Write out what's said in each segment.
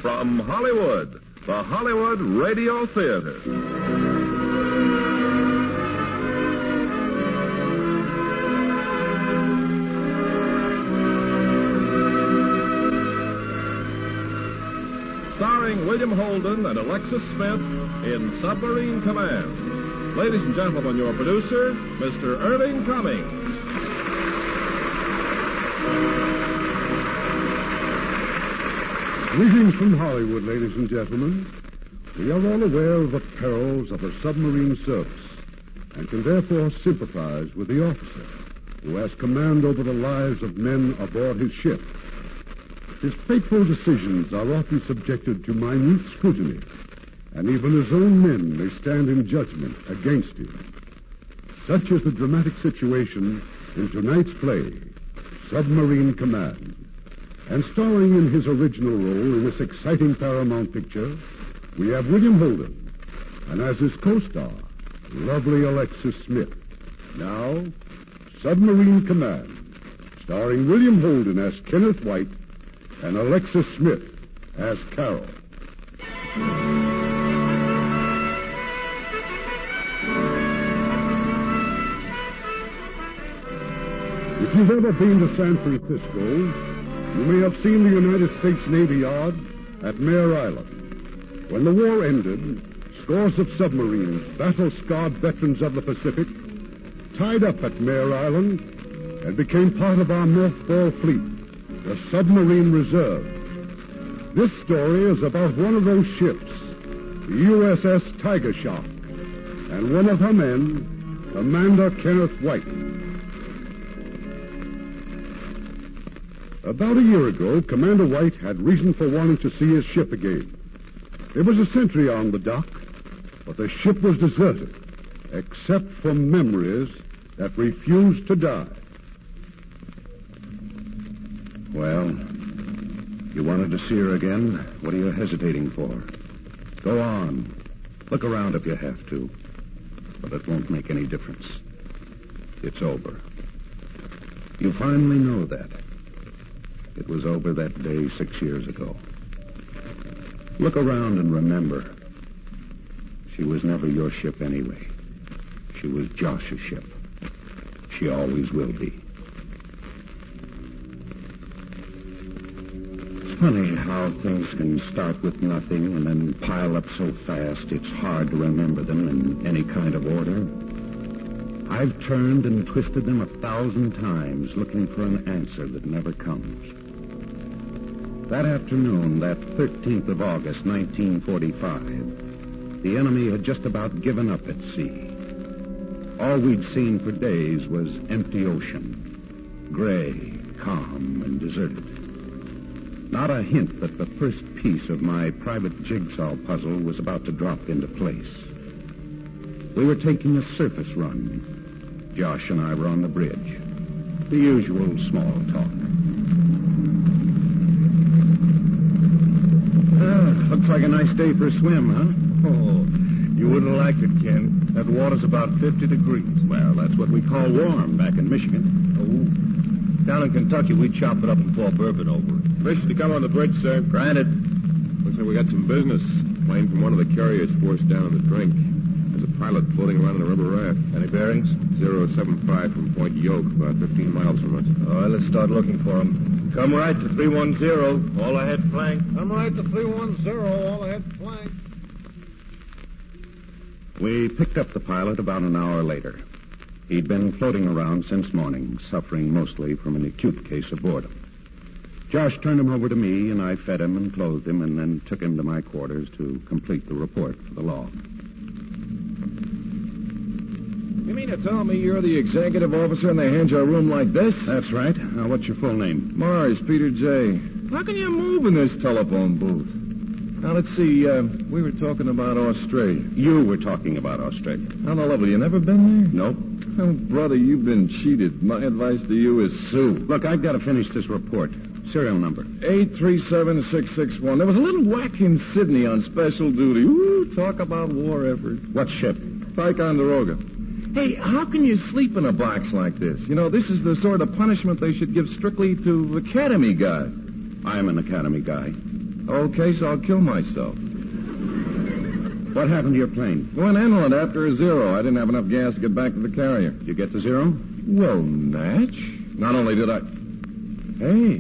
from Hollywood, the Hollywood Radio Theatre. Starring William Holden and Alexis Smith in Submarine Command. Ladies and gentlemen, your producer, Mr. Irving Cummings. Greetings from Hollywood, ladies and gentlemen. We are all aware of the perils of the submarine service and can therefore sympathize with the officer who has command over the lives of men aboard his ship. His fateful decisions are often subjected to minute scrutiny, and even his own men may stand in judgment against him. Such is the dramatic situation in tonight's play, Submarine Command. And starring in his original role in this exciting Paramount picture, we have William Holden, and as his co-star, lovely Alexis Smith. Now, Submarine Command, starring William Holden as Kenneth White and Alexis Smith as Carol. If you've ever been to San Francisco, you may have seen the United States Navy Yard at Mare Island. When the war ended, scores of submarines, battle-scarred veterans of the Pacific, tied up at Mare Island and became part of our mothball fleet, the Submarine Reserve. This story is about one of those ships, the USS Tiger Shark, and one of her men, Commander Kenneth White. About a year ago, Commander White had reason for wanting to see his ship again. There was a sentry on the dock, but the ship was deserted, except for memories that refused to die. Well, you wanted to see her again? What are you hesitating for? Go on. Look around if you have to. But it won't make any difference. It's over. You finally know that. It was over that day 6 years ago. Look around and remember, she was never your ship anyway. She was Josh's ship. She always will be. It's funny how things can start with nothing and then pile up so fast it's hard to remember them in any kind of order. I've turned and twisted them 1,000 times looking for an answer that never comes. That afternoon, that 13th of August, 1945, the enemy had just about given up at sea. All we'd seen for days was empty ocean, gray, calm, and deserted. Not a hint that the first piece of my private jigsaw puzzle was about to drop into place. We were taking a surface run. Josh and I were on the bridge. The usual small talk. Looks like a nice day for a swim, huh? Oh, you wouldn't like it, Ken. That water's about 50 degrees. Well, that's what we call warm back in Michigan. Oh. Down in Kentucky, we chop it up and pour bourbon over it. Permission to come on the bridge, sir. Granted. Looks like we got some business. Plane from one of the carriers forced down on the drink. There's a pilot floating around in a rubber raft. Any bearings? 075 from Point Yoke, about 15 miles from us. All right, let's start looking for him. Come right to 310, all ahead flank. Come right to 310, all ahead flank. We picked up the pilot about an hour later. He'd been floating around since morning, suffering mostly from an acute case of boredom. Josh turned him over to me, and I fed him and clothed him, and then took him to my quarters to complete the report for the log. You mean to tell me you're the executive officer and they hand you a room like this? That's right. What's your full name? Mars, Peter J. How can you move in this telephone booth? Now, let's see. We were talking about Australia. You were talking about Australia. How the lovely. You never been there? Nope. Oh, brother, you've been cheated. My advice to you is sue. Look, I've got to finish this report. Serial number. 837661. There was a little whack in Sydney on special duty. Ooh, talk about war effort. What ship? Ticonderoga. Hey, how can you sleep in a box like this? You know, this is the sort of punishment they should give strictly to academy guys. I'm an academy guy. Okay, so I'll kill myself. What happened to your plane? Went inland after a zero. I didn't have enough gas to get back to the carrier. You get to zero? Well, Natch. Not only did I... Hey,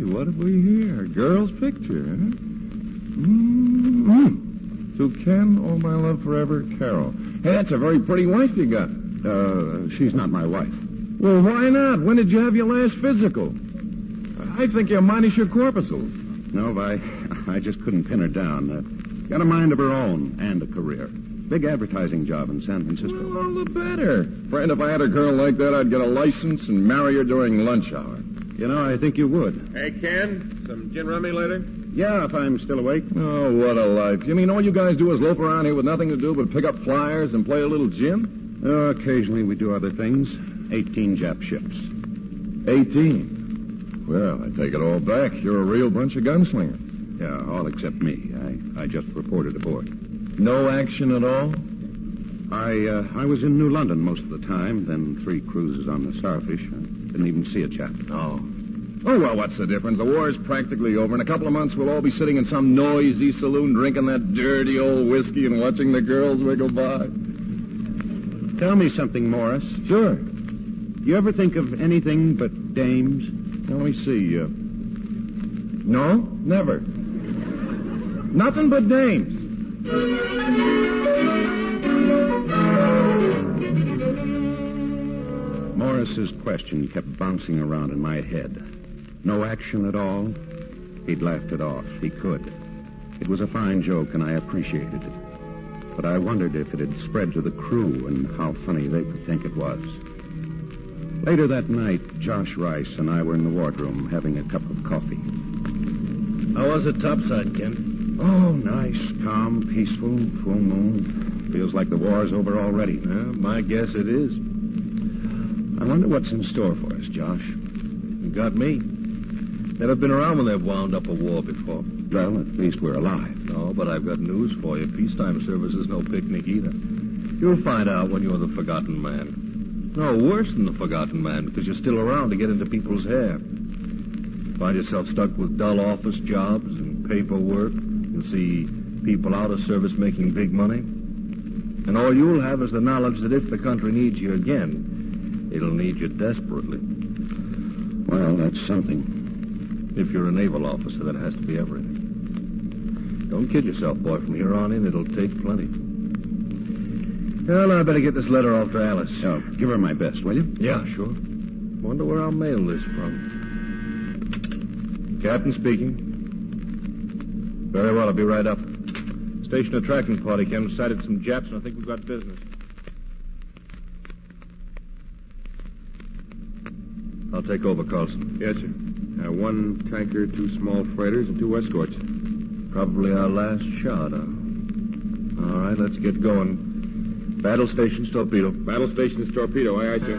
what have we here? A girl's picture, huh? To Ken, all my love forever, Carol. Hey, that's a very pretty wife you got. She's not my wife. Well, why not? When did you have your last physical? I think you're minus your corpuscles. No, I just couldn't pin her down. Got a mind of her own and a career. Big advertising job in San Francisco. Well, all the better. Friend, if I had a girl like that, I'd get a license and marry her during lunch hour. You know, I think you would. Hey, Ken, some gin rummy later? Yeah, if I'm still awake. Oh, what a life. You mean all you guys do is loaf around here with nothing to do but pick up flyers and play a little gin? Occasionally we do other things. 18 Jap ships. 18? Well, I take it all back. You're a real bunch of gunslingers. Yeah, all except me. I just reported aboard. No action at all? I was in New London most of the time, then 3 cruises on the Starfish. I didn't even see a chap. Oh, well, what's the difference? The war's practically over. In a couple of months, we'll all be sitting in some noisy saloon drinking that dirty old whiskey and watching the girls wiggle by. Tell me something, Morris. Sure. You ever think of anything but dames? Let me see. No, never. Nothing but dames. Morris's question kept bouncing around in my head. No action at all? He'd laughed it off. He could. It was a fine joke, and I appreciated it. But I wondered if it had spread to the crew and how funny they could think it was. Later that night, Josh Rice and I were in the wardroom having a cup of coffee. How was it topside, Ken? Oh, nice, calm, peaceful, full moon. Feels like the war's over already. My guess it is. I wonder what's in store for us, Josh. You got me. Never been around when they've wound up a war before. Well, at least we're alive. No, but I've got news for you. Peacetime service is no picnic either. You'll find out when you're the forgotten man. No, worse than the forgotten man, because you're still around to get into people's hair. Find yourself stuck with dull office jobs and paperwork. You'll see people out of service making big money. And all you'll have is the knowledge that if the country needs you again, it'll need you desperately. Well, that's something. If you're a naval officer, that has to be everything. Don't kid yourself, boy. From here on in, it'll take plenty. Well, I better get this letter off to Alice. Oh, give her my best, will you? Yeah, sure. Wonder where I'll mail this from. Captain speaking. Very well, I'll be right up. Station a tracking party, Ken. Sighted some Japs, and I think we've got business. I'll take over, Carlson. Yes, sir. 1 tanker, 2 small freighters, and 2 escorts. Probably our last shot, huh? All right, let's get going. Battle station's torpedo. Battle station's torpedo. Aye, aye, sir.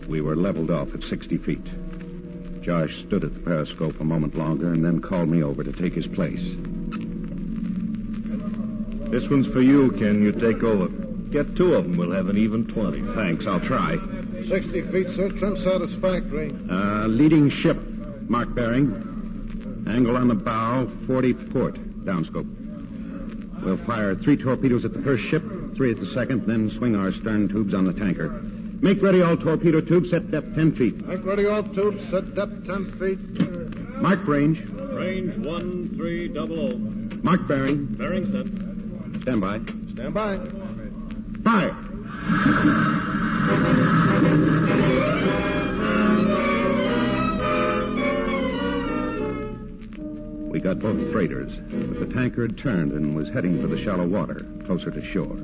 We were leveled off at 60 feet. Josh stood at the periscope a moment longer and then called me over to take his place. This one's for you, Ken. You take over. Get 2 of them. We'll have an even 20. Thanks, I'll try. 60 feet, sir. Trim satisfactory. Leading ship, mark bearing. Angle on the bow, 40 port, downscope. We'll fire 3 torpedoes at the first ship, 3 at the second, then swing our stern tubes on the tanker. Make ready all torpedo tubes, set depth 10 feet. Make ready all tubes, set depth 10 feet. Mark range. Range 1300. Mark bearing. Bearing set. Stand by. Stand by. Fire! We got both freighters, but the tanker had turned and was heading for the shallow water, closer to shore.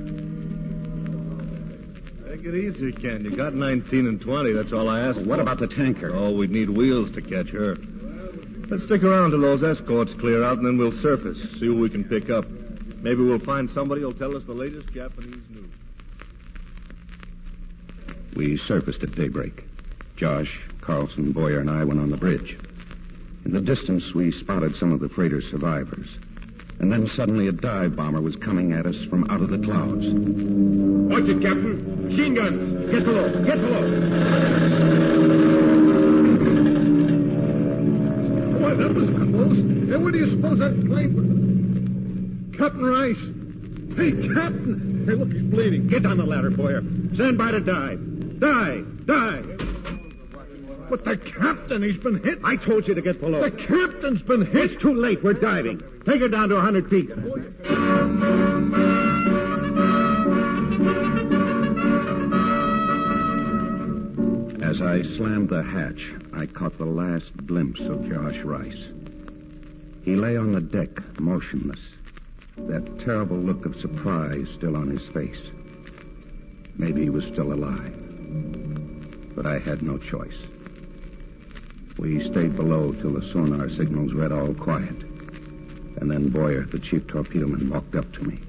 Take it easy, Ken. You got 19 and 20. That's all I asked. What about the tanker? Oh, we'd need wheels to catch her. Let's stick around till those escorts clear out, and then we'll surface, see what we can pick up. Maybe we'll find somebody who'll tell us the latest Japanese news. We surfaced at daybreak. Josh, Carlson, Boyer, and I went on the bridge. In the distance, we spotted some of the freighter's survivors. And then suddenly a dive bomber was coming at us from out of the clouds. Watch it, Captain. Machine guns. Get below. Get below. Boy, that was close. Hey, where do you suppose that plane was? Captain Rice. Hey, Captain. Hey, look, he's bleeding. Get on the ladder, Boyer. Stand by to dive. Dive. Dive. But the captain, he's been hit. I told you to get below. The captain's been hit. It's too late. We're diving. Take her down to 100 feet. As I slammed the hatch, I caught the last glimpse of Josh Rice. He lay on the deck, motionless, that terrible look of surprise still on his face. Maybe he was still alive. But I had no choice. We stayed below till the sonar signals read all quiet. And then Boyer, the chief torpedoman, walked up to me.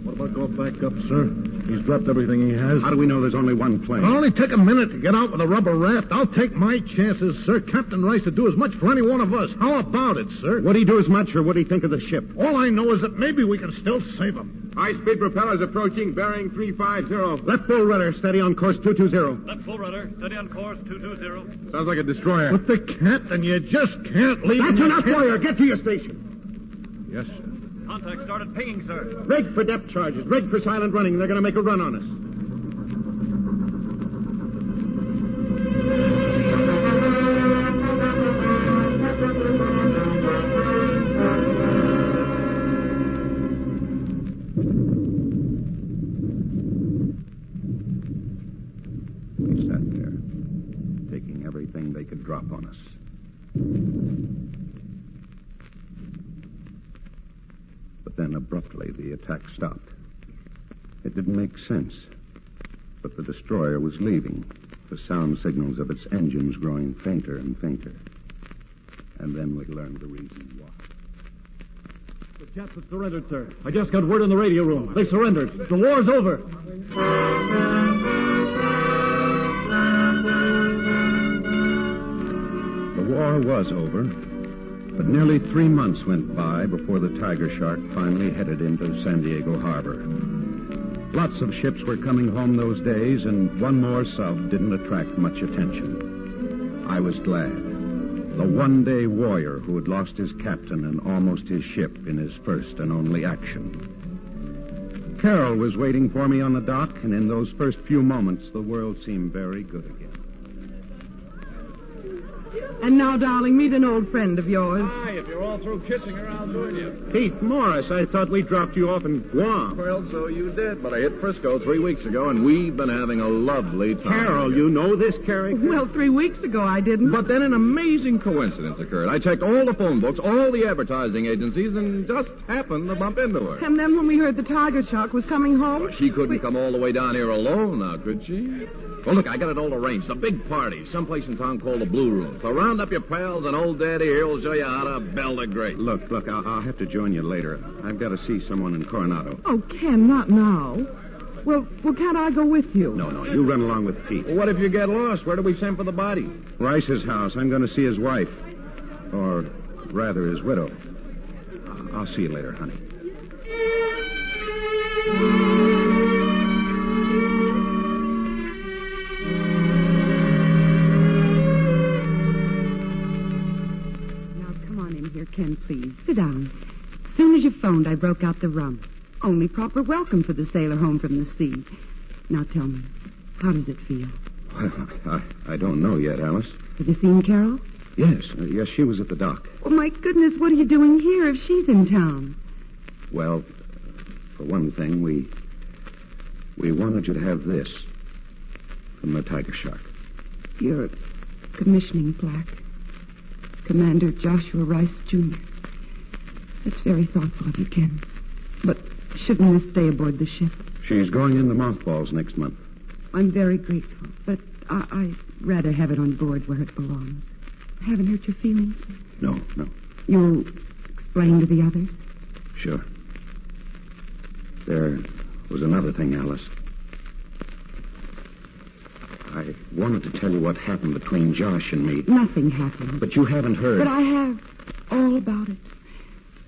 What about going back up, sir? He's dropped everything he has. How do we know there's only one plane? It'll only take a minute to get out with a rubber raft. I'll take my chances, sir. Captain Rice would do as much for any one of us. How about it, sir? Would he do as much, or would he think of the ship? All I know is that maybe we can still save him. High-speed propellers approaching, bearing 350. Left full rudder, steady on course 220. Left full rudder, steady on course 220. Sounds like a destroyer. But the captain, you just can't leave That's him. enough, Boyer. Get to your station. Yes, sir. Contact started pinging, sir. Rig for depth charges. Rig for silent running. They're going to make a run on us. We sat there, taking everything they could drop on us. But then abruptly the attack stopped. It didn't make sense. But the destroyer was leaving, the sound signals of its engines growing fainter and fainter. And then we learned the reason why. The Jets have surrendered, sir. I just got word in the radio room. They surrendered. The war's over. The war was over, but nearly 3 months went by before the Tiger Shark finally headed into San Diego Harbor. Lots of ships were coming home those days, and one more sub didn't attract much attention. I was glad. The one-day warrior who had lost his captain and almost his ship in his first and only action. Carol was waiting for me on the dock, and in those first few moments, the world seemed very good again. And now, darling, meet an old friend of yours. Hi, if you're all through kissing her, I'll join you. Pete Morris, I thought we dropped you off in Guam. Well, so you did, but I hit Frisco 3 weeks ago, and we've been having a lovely time. Carol, you know this character? Well, 3 weeks ago I didn't. But then an amazing coincidence occurred. I checked all the phone books, all the advertising agencies, and just happened to bump into her. And then when we heard the Tiger Shark was coming home... She couldn't come all the way down here alone now, could she? Well, look, I got it all arranged. A big party, someplace in town called the Blue Room. So round up your pals, and old Daddy here will show you how to belt a grate. Look, I'll have to join you later. I've got to see someone in Coronado. Oh, Ken, not now. Well, can't I go with you? No, you run along with Pete. Well, what if you get lost? Where do we send for the body? Rice's house. I'm going to see his wife. Or rather, his widow. I'll see you later, honey. Ken, please. Sit down. As soon as you phoned, I broke out the rum. Only proper welcome for the sailor home from the sea. Now tell me, how does it feel? Well, I don't know yet, Alice. Have you seen Carol? Yes, she was at the dock. Oh, my goodness, what are you doing here if she's in town? Well, for one thing, we wanted you to have this from the Tiger Shark. Your commissioning plaque. Commander Joshua Rice, Jr. That's very thoughtful of you, Ken. But shouldn't this stay aboard the ship? She's going in the mothballs next month. I'm very grateful, but I'd rather have it on board where it belongs. I haven't hurt your feelings? No. You'll explain to the others? Sure. There was another thing, Alice. I wanted to tell you what happened between Josh and me. Nothing happened. But you haven't heard. But I have all about it.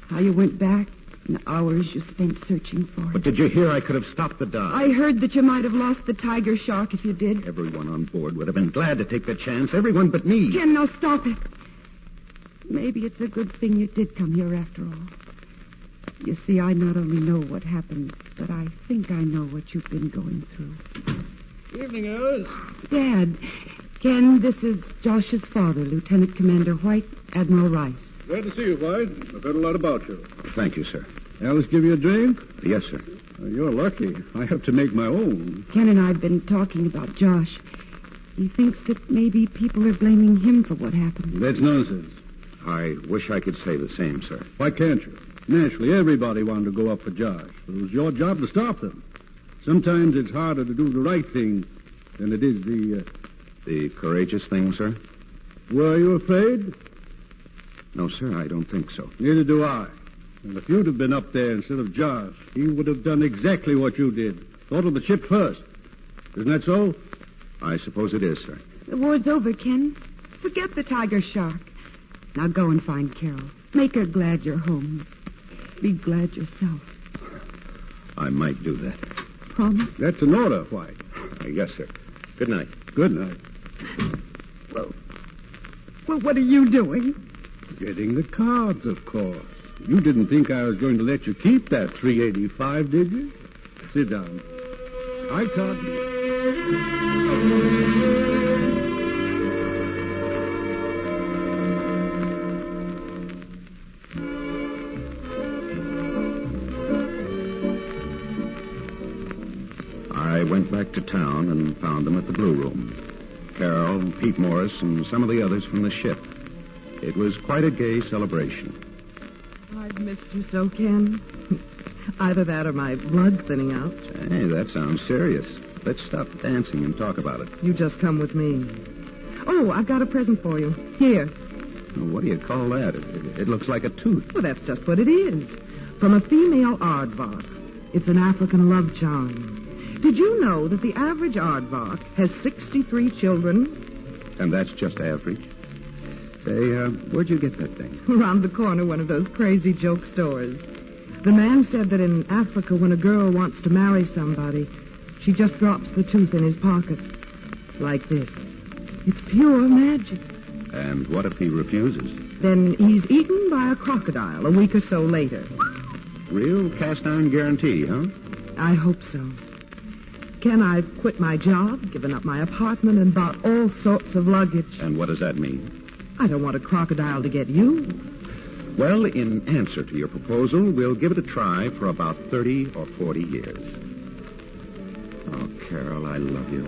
How you went back, and the hours you spent searching for it. But did you hear I could have stopped the dive? I heard that you might have lost the Tiger Shark if you did. Everyone on board would have been glad to take the chance. Everyone but me. Ken, now stop it. Maybe it's a good thing you did come here after all. You see, I not only know what happened, but I think I know what you've been going through. Evening, Alice. Dad, Ken, this is Josh's father, Lieutenant Commander White, Admiral Rice. Glad to see you, White. I've heard a lot about you. Thank you, sir. Alice give you a drink? Yes, sir. You're lucky. I have to make my own. Ken and I have been talking about Josh. He thinks that maybe people are blaming him for what happened. That's nonsense. I wish I could say the same, sir. Why can't you? Naturally, everybody wanted to go up for Josh. It was your job to stop them. Sometimes it's harder to do the right thing than it is The courageous thing, sir? Were you afraid? No, sir, I don't think so. Neither do I. And if you'd have been up there instead of Josh, he would have done exactly what you did. Thought of the ship first. Isn't that so? I suppose it is, sir. The war's over, Ken. Forget the Tiger Shark. Now go and find Carol. Make her glad you're home. Be glad yourself. I might do that. Promise? That's an order, White. Yes, sir. Good night. Good night. Well, what are you doing? Getting the cards, of course. You didn't think I was going to let you keep that $385, did you? Sit down. I card you. I went back to town and found them at the Blue Room. Carol, Pete Morris, and some of the others from the ship. It was quite a gay celebration. I've missed you so, Ken. Either that or my blood's thinning out. Hey, that sounds serious. Let's stop dancing and talk about it. You just come with me. Oh, I've got a present for you. Here. What do you call that? It looks like a tooth. Well, that's just what it is. From a female aardvark. It's an African love charm. Did you know that the average aardvark has 63 children? And that's just average? Say, where'd you get that thing? Around the corner, one of those crazy joke stores. The man said that in Africa, when a girl wants to marry somebody, she just drops the tooth in his pocket. Like this. It's pure magic. And what if he refuses? Then he's eaten by a crocodile a week or so later. Real cast-iron guarantee, huh? I hope so. Ken, I've quit my job, given up my apartment, and bought all sorts of luggage. And what does that mean? I don't want a crocodile to get you. Well, in answer to your proposal, we'll give it a try for about 30 or 40 years. Oh, Carol, I love you.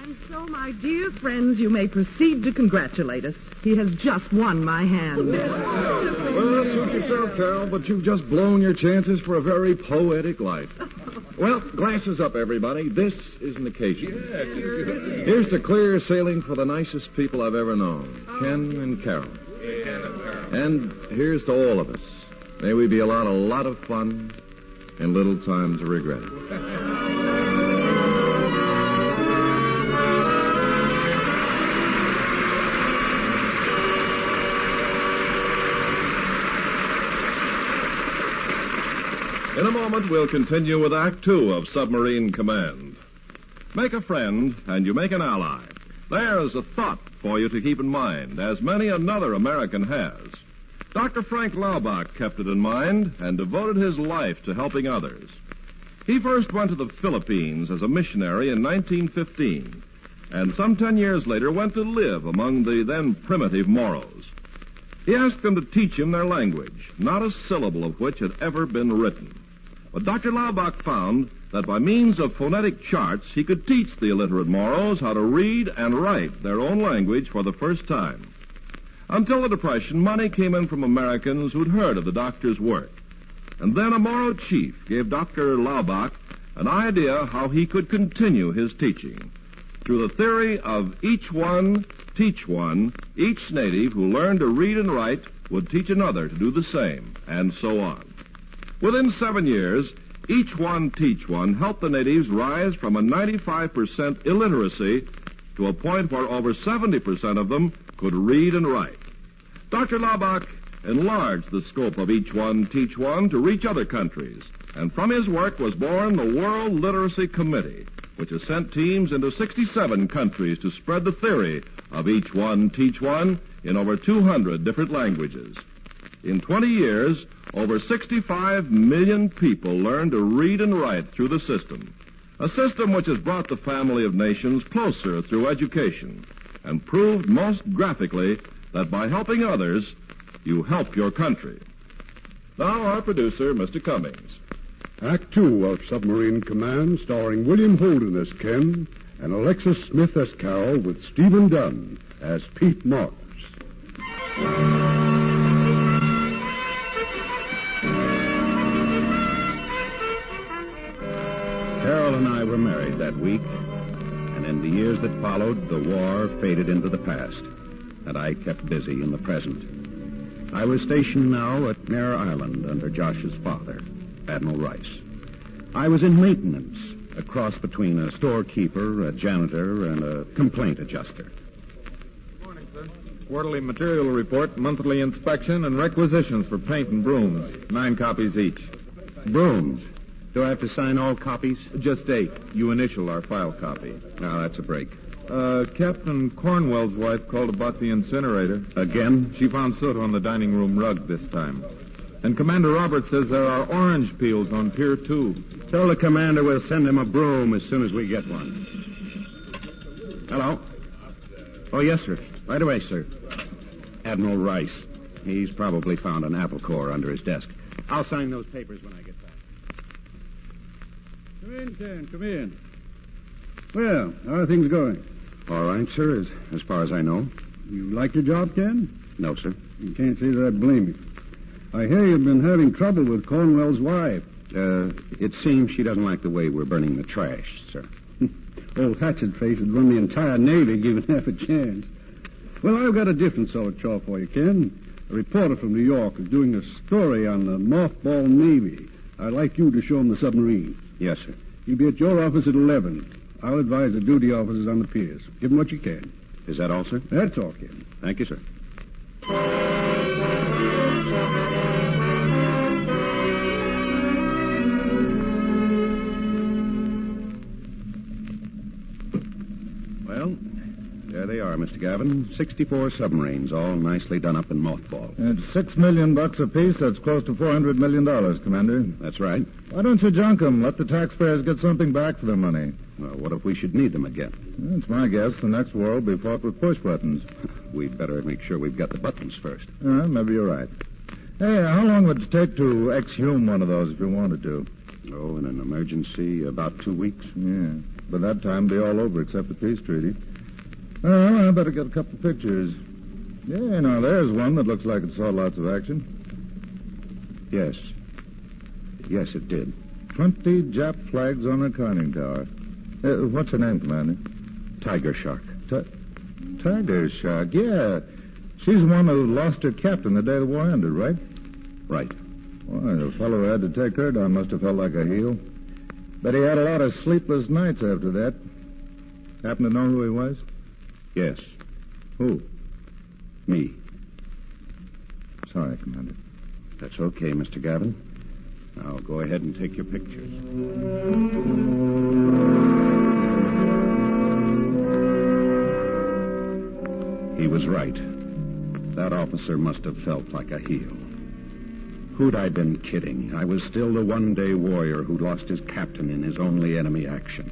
And so, my dear friends, you may proceed to congratulate us. He has just won my hand. Well, suit yourself, Carol, but you've just blown your chances for a very poetic life. Well, glasses up, everybody. This is an occasion. Here's to clear sailing for the nicest people I've ever known, Ken and Carol. And here's to all of us. May we be allowed a lot of fun and little time to regret it. In a moment, we'll continue with Act 2 of Submarine Command. Make a friend, and you make an ally. There's a thought for you to keep in mind, as many another American has. Dr. Frank Laubach kept it in mind and devoted his life to helping others. He first went to the Philippines as a missionary in 1915, and some 10 years later went to live among the then primitive Moros. He asked them to teach him their language, not a syllable of which had ever been written. But Dr. Laubach found that by means of phonetic charts, he could teach the illiterate Moros how to read and write their own language for the first time. Until the Depression, money came in from Americans who'd heard of the doctor's work. And then a Moro chief gave Dr. Laubach an idea how he could continue his teaching. Through the theory of each one, teach one, each native who learned to read and write would teach another to do the same, and so on. Within 7 years, Each One, Teach One helped the natives rise from a 95% illiteracy to a point where over 70% of them could read and write. Dr. Laubach enlarged the scope of Each One, Teach One to reach other countries, and from his work was born the World Literacy Committee, which has sent teams into 67 countries to spread the theory of Each One, Teach One in over 200 different languages. In 20 years, over 65 million people learned to read and write through the system, a system which has brought the family of nations closer through education and proved most graphically that by helping others, you help your country. Now, our producer, Mr. Cummings. Act 2 of Submarine Command, starring William Holden as Ken and Alexis Smith as Carol, with Stephen Dunn as Pete Marks. Carol and I were married that week, and in the years that followed, the war faded into the past, and I kept busy in the present. I was stationed now at Mare Island under Josh's father, Admiral Rice. I was in maintenance, a cross between a storekeeper, a janitor, and a complaint adjuster. Morning, sir. Quarterly material report, monthly inspection, and requisitions for paint and brooms. 9 copies each. Brooms. Do I have to sign all copies? Just 8. You initial our file copy. Now, that's a break. Captain Cornwell's wife called about the incinerator. Again? She found soot on the dining room rug this time. And Commander Roberts says there are orange peels on Pier 2. Tell the commander we'll send him a broom as soon as we get one. Hello? Oh, yes, sir. Right away, sir. Admiral Rice. He's probably found an apple core under his desk. I'll sign those papers when I get back. Come in, Ken. Come in. Well, how are things going? All right, sir, as far as I know. You like your job, Ken? No, sir. You can't say that I blame you. I hear you've been having trouble with Cornwell's wife. It seems she doesn't like the way we're burning the trash, sir. Old Hatchet-Face would run the entire Navy given half a chance. Well, I've got a different sort of chore for you, Ken. A reporter from New York is doing a story on the mothball Navy. I'd like you to show him the submarine. Yes, sir. He'll be at your office at 11. I'll advise the duty officers on the piers. Give him what you can. Is that all, sir? That's all, Ken. Thank you, sir. Well, there they are, Mr. Gavin. 64 submarines, all nicely done up in mothballs. It's $6 million apiece. That's close to $400 million, Commander. That's right. Why don't you junk them? Let the taxpayers get something back for their money. Well, what if we should need them again? It's my guess the next war will be fought with push buttons. We'd better make sure we've got the buttons first. Maybe you're right. Hey, how long would it take to exhume one of those if you wanted to? Oh, in an emergency, about 2 weeks. Yeah. By that time, be all over except the peace treaty. Well, I better get a couple of pictures. Yeah, now, there's one that looks like it saw lots of action. Yes. Yes, it did. 20 Jap flags on the conning tower. What's her name, Commander? Tiger Shark. Tiger Shark, yeah. She's the one who lost her captain the day the war ended, right? Right. Why, the fellow who had to take her down must have felt like a heel. Bet he had a lot of sleepless nights after that. Happen to know who he was? Yes. Who? Me. Sorry, Commander. That's okay, Mr. Gavin. Now go ahead and take your pictures. He was right. That officer must have felt like a heel. Who'd I been kidding? I was still the one-day warrior who lost his captain in his only enemy action.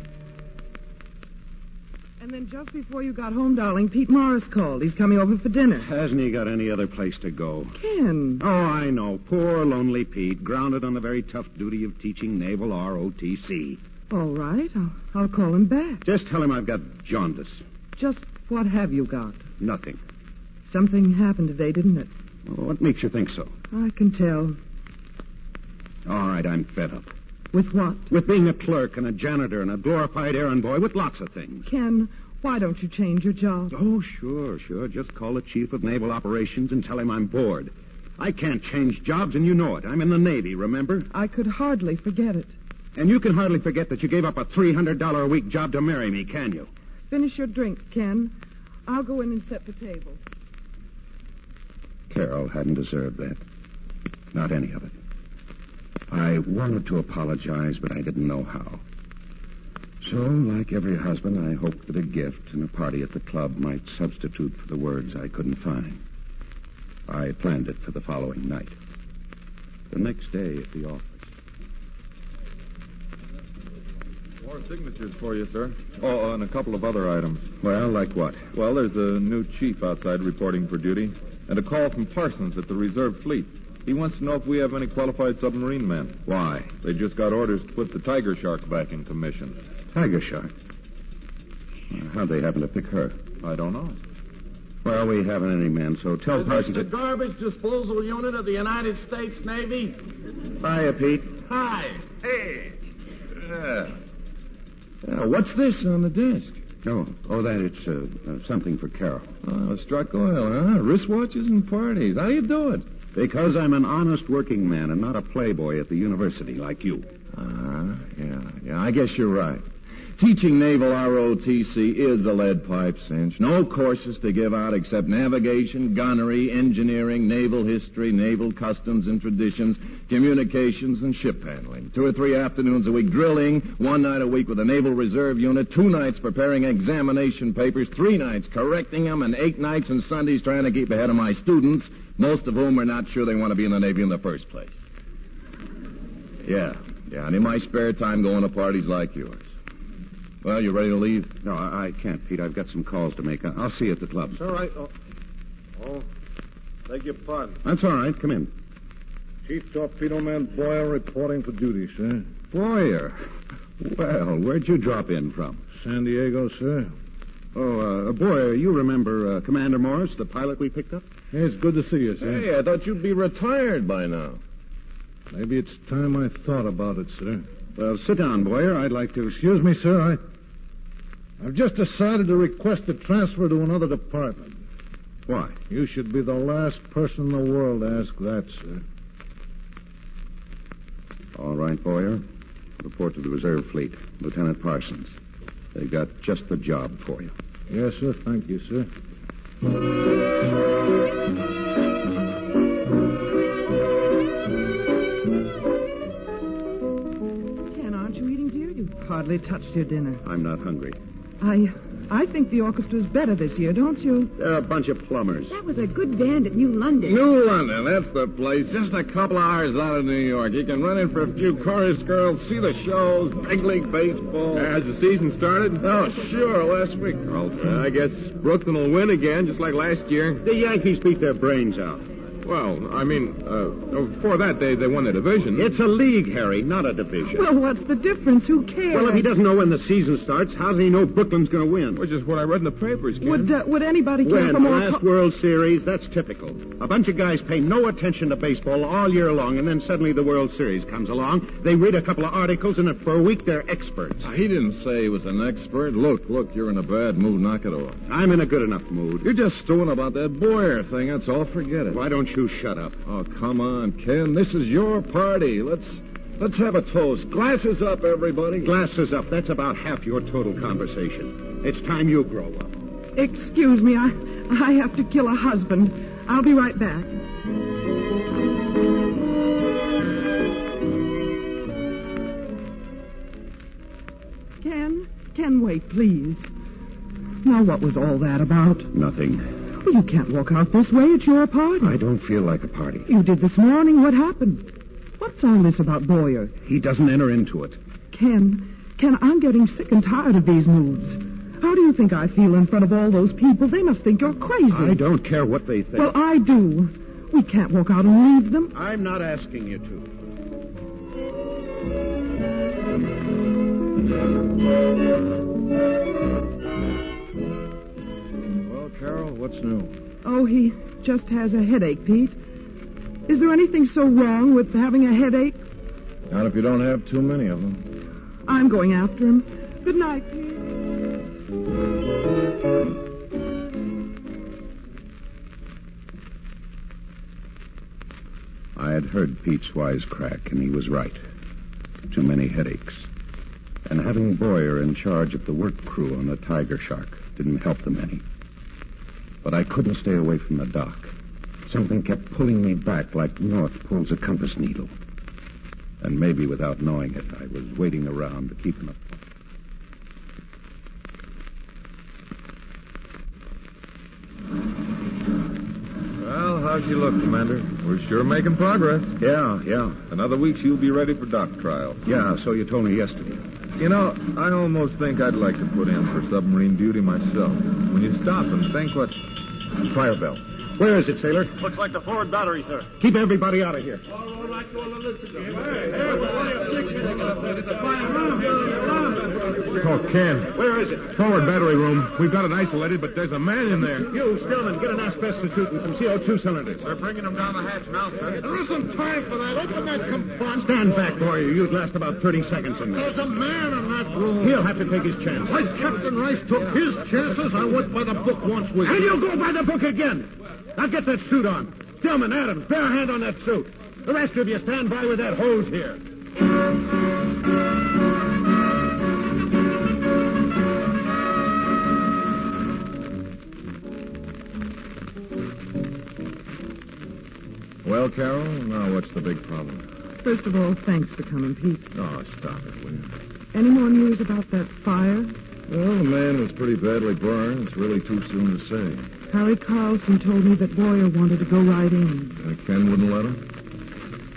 And then just before you got home, darling, Pete Morris called. He's coming over for dinner. Hasn't he got any other place to go? Ken. Oh, I know. Poor, lonely Pete, grounded on the very tough duty of teaching naval ROTC. All right. I'll call him back. Just tell him I've got jaundice. Just what have you got? Nothing. Something happened today, didn't it? Well, what makes you think so? I can tell. All right, I'm fed up. With what? With being a clerk and a janitor and a glorified errand boy with lots of things. Ken, why don't you change your job? Oh, sure. Just call the chief of naval operations and tell him I'm bored. I can't change jobs, and you know it. I'm in the Navy, remember? I could hardly forget it. And you can hardly forget that you gave up a $300 a week job to marry me, can you? Finish your drink, Ken. I'll go in and set the table. Carol hadn't deserved that. Not any of it. I wanted to apologize, but I didn't know how. So, like every husband, I hoped that a gift and a party at the club might substitute for the words I couldn't find. I planned it for the following night. The next day at the office. More signatures for you, sir. Oh, and a couple of other items. Well, like what? Well, there's a new chief outside reporting for duty, and a call from Parsons at the reserve fleet. He wants to know if we have any qualified submarine men. Why? They just got orders to put the Tiger Shark back in commission. Tiger Shark? How'd they happen to pick her? I don't know. Well, we haven't any men, so tell Parsons... Is this the garbage disposal unit of the United States Navy? Hiya, Pete. Hi. Hey. What's this on the desk? Oh, that it's something for Carol. Oh, struck oil, huh? Wristwatches and parties. How do you do it? Because I'm an honest working man and not a playboy at the university like you. Yeah, I guess you're right. Teaching naval ROTC is a lead pipe cinch. No courses to give out except navigation, gunnery, engineering, naval history, naval customs and traditions, communications, and ship handling. 2 or 3 afternoons a week drilling, 1 night a week with a naval reserve unit, 2 nights preparing examination papers, 3 nights correcting them, and 8 nights and Sundays trying to keep ahead of my students, most of whom are not sure they want to be in the Navy in the first place. Yeah, and in my spare time going to parties like yours. Well, you ready to leave? No, I can't, Pete. I've got some calls to make. I'll see you at the club. It's all right. Beg your pardon. That's all right. Come in. Chief Torpedo Man Boyer reporting for duty, sir. Boyer. Well, where'd you drop in from? San Diego, sir. Oh, Boyer, you remember Commander Morris, the pilot we picked up? Hey, it's good to see you, sir. Hey, I thought you'd be retired by now. Maybe it's time I thought about it, sir. Well, sit down, Boyer. I'd like to... Excuse me, sir. I've just decided to request a transfer to another department. Why? You should be the last person in the world to ask that, sir. All right, Boyer. Report to the reserve fleet. Lieutenant Parsons. They got just the job for you. Yes, sir. Thank you, sir. Hardly touched your dinner. I'm not hungry. I think the orchestra's better this year, don't you? They're a bunch of plumbers. That was a good band at New London. New London, that's the place. Just a couple of hours out of New York. You can run in for a few chorus girls, see the shows, big league baseball. Has the season started? Oh, sure, last week, Carlson. I guess Brooklyn will win again, just like last year. The Yankees beat their brains out. Well, I mean, before that, they won the division. It's a league, Harry, not a division. Well, what's the difference? Who cares? Well, if he doesn't know when the season starts, how does he know Brooklyn's going to win? Which is what I read in the papers, Ken. Would anybody care for more... Last World Series, that's typical. A bunch of guys pay no attention to baseball all year long, and then suddenly the World Series comes along. They read a couple of articles, and for a week they're experts. He didn't say he was an expert. Look, you're in a bad mood. Knock it off. I'm in a good enough mood. You're just stewing about that Boyer thing. That's all. Forget it. Why don't you shut up? Oh, come on, Ken. This is your party. Let's have a toast. Glasses up, everybody. Glasses up. That's about half your total conversation. It's time you grow up. Excuse me. I have to kill a husband. I'll be right back. Ken, wait, please. Now, what was all that about? Nothing. Well, you can't walk out this way. It's your party. I don't feel like a party. You did this morning. What happened? What's all this about Boyer? He doesn't enter into it. Ken, I'm getting sick and tired of these moods. How do you think I feel in front of all those people? They must think you're crazy. I don't care what they think. Well, I do. We can't walk out and leave them. I'm not asking you to. Well, Carol, what's new? Oh, he just has a headache, Pete. Is there anything so wrong with having a headache? Not if you don't have too many of them. I'm going after him. Good night, Pete. I had heard Pete's wisecrack, and he was right. Too many headaches. And having Boyer in charge of the work crew on the Tiger Shark didn't help them any. But I couldn't stay away from the dock. Something kept pulling me back like north pulls a compass needle. And maybe without knowing it, I was waiting around to keep them apart. Well, how's she look, Commander? We're sure making progress. Yeah. Another week she'll be ready for dock trials. Yeah, so you told me yesterday. You know, I almost think I'd like to put in for submarine duty myself. When you stop and think what... Fire bell. Where is it, sailor? Looks like the forward battery, sir. Keep everybody out of here. Oh, Ken. Where is it? Forward battery room. We've got it isolated, but there's a man in there. You, Stillman, get an asbestos suit and some CO2 cylinders. They're bringing them down the hatch now, sir. There isn't time for that. Open that compartment. Stand back, Boyer. You'd last about 30 seconds in there. There's a man in that room. He'll have to take his chance. Like Captain Rice took his chances, I went by the book once with And you'll go by the book again. Now get that suit on. Stillman, Adams, bear a hand on that suit. The rest of you stand by with that hose here. Well, Carol, now what's the big problem? First of all, thanks for coming, Pete. Oh, stop it, will you? Any more news about that fire? Well, the man was pretty badly burned. It's really too soon to say. Harry Carlson told me that Boyer wanted to go right in. Ken wouldn't let him?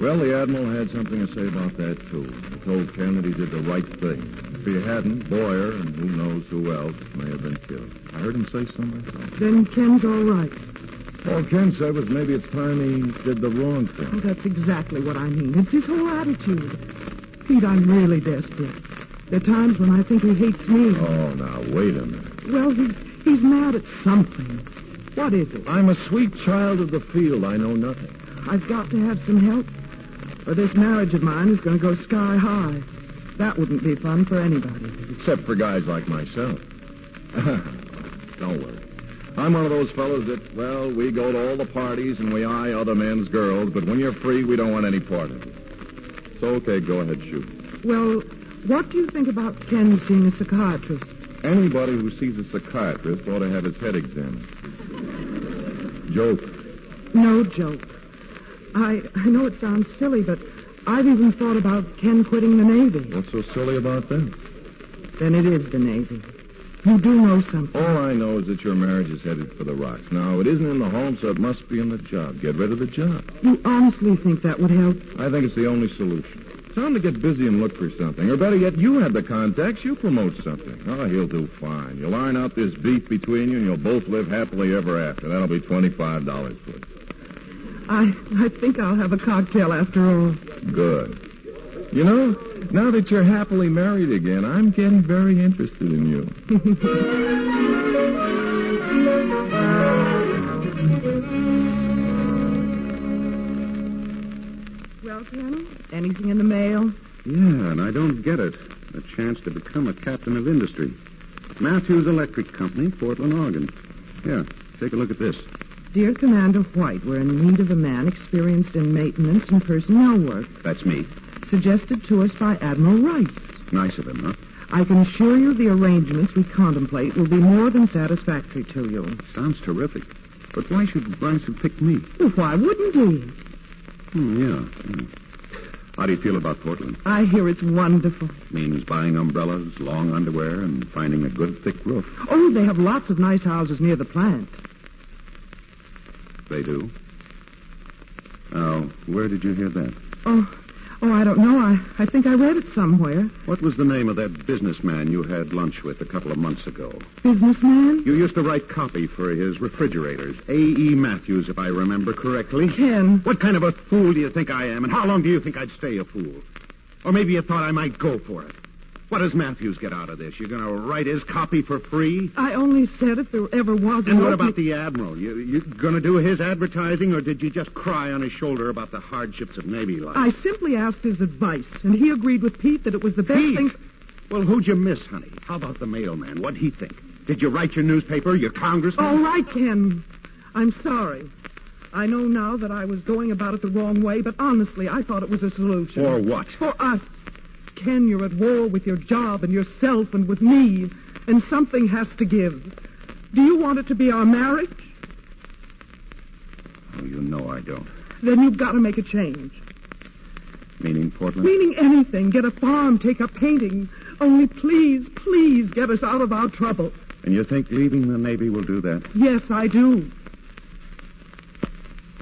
Well, the Admiral had something to say about that, too. He told Ken that he did the right thing. If he hadn't, Boyer, and who knows who else, may have been killed. I heard him say so myself. Then Ken's all right. All Ken said was maybe it's time he did the wrong thing. Oh, that's exactly what I mean. It's his whole attitude. Pete, I'm really desperate. There are times when I think he hates me. Oh, now, wait a minute. Well, he's mad at something. What is it? I'm a sweet child of the field. I know nothing. I've got to have some help, or this marriage of mine is going to go sky high. That wouldn't be fun for anybody. Except for guys like myself. Don't worry. I'm one of those fellows that, well, we go to all the parties and we eye other men's girls, but when you're free, we don't want any part of it. So, okay, go ahead, shoot. Well, what do you think about Ken seeing a psychiatrist? Anybody who sees a psychiatrist ought to have his head examined. Joke. No joke. I know it sounds silly, but I've even thought about Ken quitting the Navy. What's so silly about that? Then it is the Navy. You do know something. All I know is that your marriage is headed for the rocks. Now, it isn't in the home, so it must be in the job. Get rid of the job. You honestly think that would help? I think it's the only solution. Tell him to get busy and look for something. Or better yet, you have the contacts. You promote something. Oh, he'll do fine. You'll iron out this beef between you, and you'll both live happily ever after. That'll be $25 for you. I think I'll have a cocktail after all. Good. You know, now that you're happily married again, I'm getting very interested in you. Well, Ken, anything in the mail? Yeah, and I don't get it. A chance to become a captain of industry. Matthews Electric Company, Portland, Oregon. Yeah, take a look at this. Dear Commander White, we're in need of a man experienced in maintenance and personnel work. That's me. Suggested to us by Admiral Rice. Nice of him, huh? I can assure you the arrangements we contemplate will be more than satisfactory to you. Sounds terrific. But why should Rice have picked me? Well, why wouldn't he? Yeah. How do you feel about Portland? I hear it's wonderful. Means buying umbrellas, long underwear, and finding a good thick roof. Oh, they have lots of nice houses near the plant. They do? Now, where did you hear that? Oh, I don't know. I think I read it somewhere. What was the name of that businessman you had lunch with a couple of months ago? Businessman? You used to write copy for his refrigerators. A.E. Matthews, if I remember correctly. Ken. What kind of a fool do you think I am, and how long do you think I'd stay a fool? Or maybe you thought I might go for it. What does Matthews get out of this? You're going to write his copy for free? I only said if there ever was And what about the Admiral? You going to do his advertising, or did you just cry on his shoulder about the hardships of Navy life? I simply asked his advice, and he agreed with Pete that it was the best thing... Well, who'd you miss, honey? How about the mailman? What'd he think? Did you write your newspaper, your congressman? All right, Ken. I'm sorry. I know now that I was going about it the wrong way, but honestly, I thought it was a solution. For what? For us. Ken, you're at war with your job and yourself and with me, and something has to give. Do you want it to be our marriage? Oh, you know I don't. Then you've got to make a change. Meaning Portland? Meaning anything. Get a farm, take up painting. Only please, please get us out of our trouble. And you think leaving the Navy will do that? Yes, I do.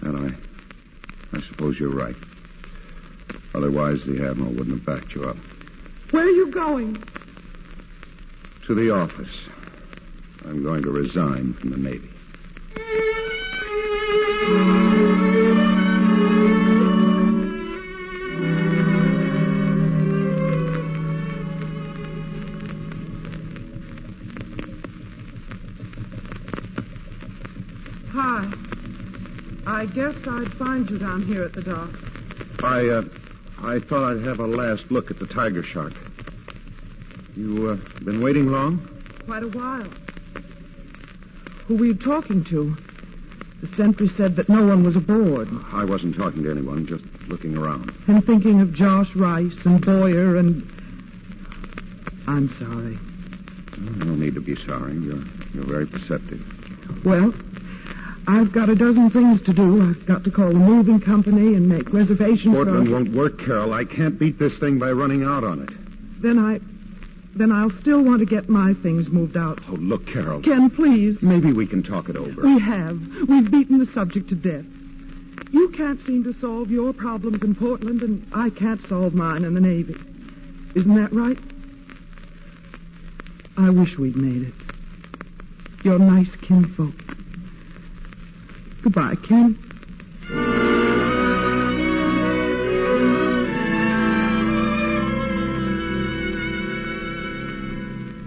And I suppose you're right. Otherwise, the Admiral wouldn't have backed you up. Where are you going? To the office. I'm going to resign from the Navy. Hi. I guessed I'd find you down here at the dock. I thought I'd have a last look at the Tiger Shark. You, been waiting long? Quite a while. Who were you talking to? The sentry said that no one was aboard. I wasn't talking to anyone, just looking around. And thinking of Josh Rice and Boyer and... I'm sorry. No need to be sorry. You're very perceptive. Well, I've got a dozen things to do. I've got to call the moving company and make reservations Portland won't work, Carol. I can't beat this thing by running out on it. Then I'll still want to get my things moved out. Oh, look, Carol. Ken, please. Maybe we can talk it over. We have. We've beaten the subject to death. You can't seem to solve your problems in Portland, and I can't solve mine in the Navy. Isn't that right? I wish we'd made it. You're nice kinfolk. Goodbye, Ken.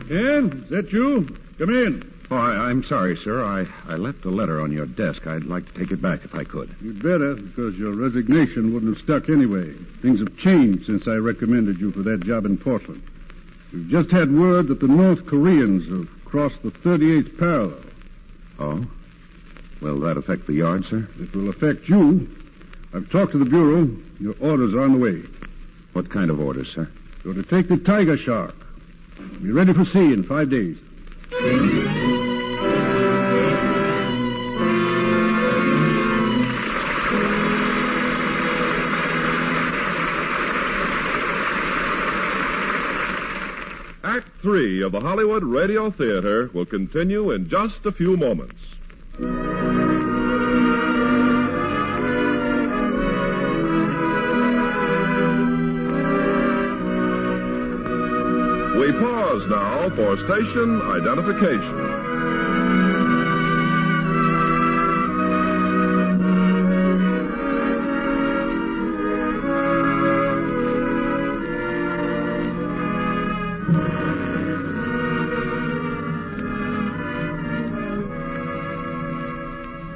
Ken, is that you? Come in. Oh, I'm sorry, sir. I left a letter on your desk. I'd like to take it back if I could. You'd better, because your resignation wouldn't have stuck anyway. Things have changed since I recommended you for that job in Portland. We've just had word that the North Koreans have crossed the 38th parallel. Oh? Will that affect the yard, sir? It will affect you. I've talked to the Bureau. Your orders are on the way. What kind of orders, sir? You're to take the Tiger Shark. Be ready for sea in 5 days. Act 3 of the Hollywood Radio Theatre will continue in just a few moments. We pause now for station identification.